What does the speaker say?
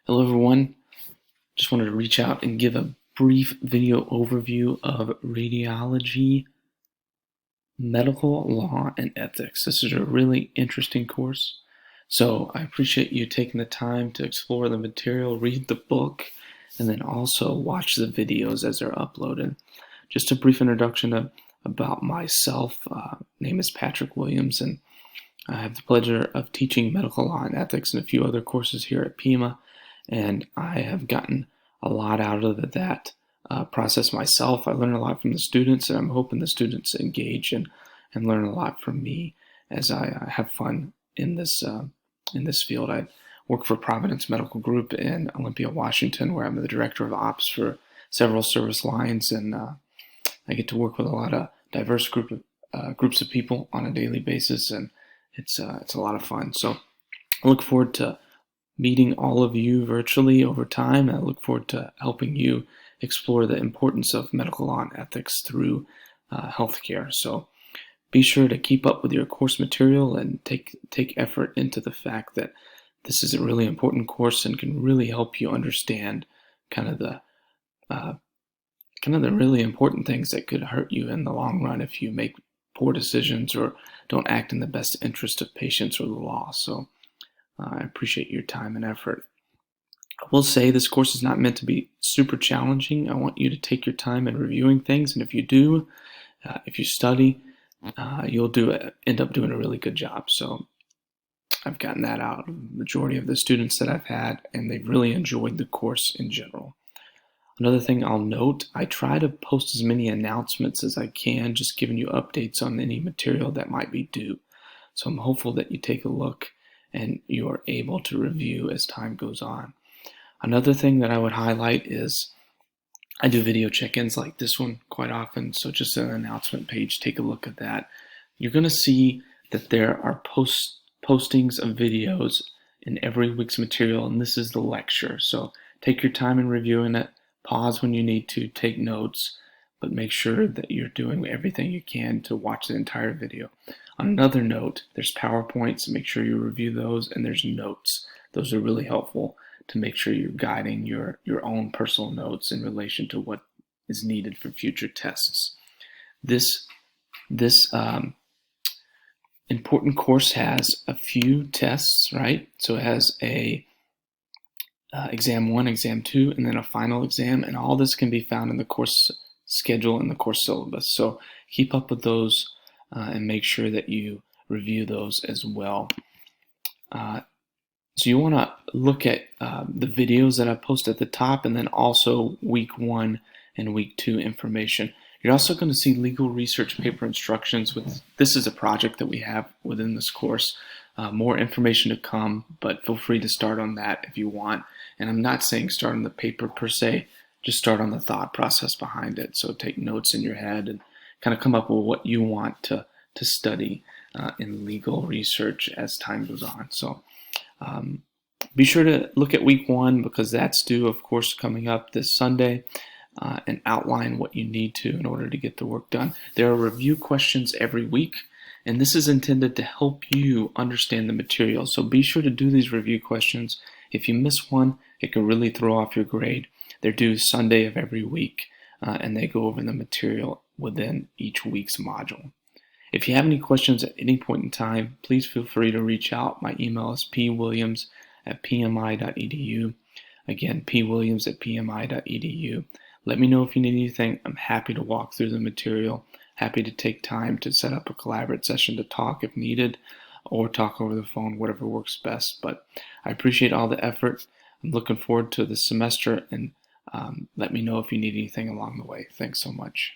Hello everyone, just wanted to reach out and give a brief video overview of radiology, medical law, and ethics. This is a really interesting course, so I appreciate you taking the time to explore the material, read the book, and then also watch the videos as they're uploaded. Just a brief introduction about myself. Name is Patrick Williams, and I have the pleasure of teaching medical law and ethics and a few other courses here at Pima, and I have gotten a lot out of that process myself. I learn a lot from the students, and I'm hoping the students engage and learn a lot from me as I have fun in this field. I work for Providence Medical Group in Olympia, Washington, where I'm the director of ops for several service lines, and I get to work with a lot of diverse groups of people on a daily basis, and it's a lot of fun. So I look forward to meeting all of you virtually over time. I look forward to helping you explore the importance of medical law and ethics through healthcare. So be sure to keep up with your course material and take effort into the fact that this is a really important course and can really help you understand kind of the really important things that could hurt you in the long run if you make poor decisions or don't act in the best interest of patients or the law. So I appreciate your time and effort. I will say this course is not meant to be super challenging. I want you to take your time in reviewing things, and if you do, if you study, you'll end up doing a really good job. So I've gotten that out of the majority of the students that I've had, and they've really enjoyed the course in general. Another thing I'll note, I try to post as many announcements as I can, just giving you updates on any material that might be due. So I'm hopeful that you take a look and you are able to review as time goes on. Another thing that I would highlight is I do video check-ins like this one quite often, so just an announcement page, take a look at that. You're going to see that there are postings of videos in every week's material, and this is the lecture. So take your time in reviewing it. Pause when you need to, take notes, but make sure that you're doing everything you can to watch the entire video. On another note, there's PowerPoints, make sure you review those, and there's notes. Those are really helpful to make sure you're guiding your own personal notes in relation to what is needed for future tests. This important course has a few tests, right? So it has a exam 1, exam 2, and then a final exam, and all this can be found in the course schedule and the course syllabus. So keep up with those and make sure that you review those as well. So you want to look at the videos that I post at the top, and then also week 1 and week 2 information. You're also going to see legal research paper instructions. This is a project that we have within this course. More information to come, but feel free to start on that if you want. And I'm not saying start on the paper per se, just start on the thought process behind it. So take notes in your head and kind of come up with what you want to study in legal research as time goes on. So be sure to look at week 1 because that's due, of course, coming up this Sunday, and outline what you need to in order to get the work done. There are review questions every week, and this is intended to help you understand the material. So be sure to do these review questions. If you miss one, it can really throw off your grade. They're due Sunday of every week, and they go over the material within each week's module. If you have any questions at any point in time, please feel free to reach out. My email is pwilliams@pmi.edu. Again, pwilliams@pmi.edu. Let me know if you need anything. I'm happy to walk through the material, happy to take time to set up a collaborative session to talk if needed, or talk over the phone, whatever works best. But I appreciate all the effort. I'm looking forward to the semester, and let me know if you need anything along the way. Thanks so much.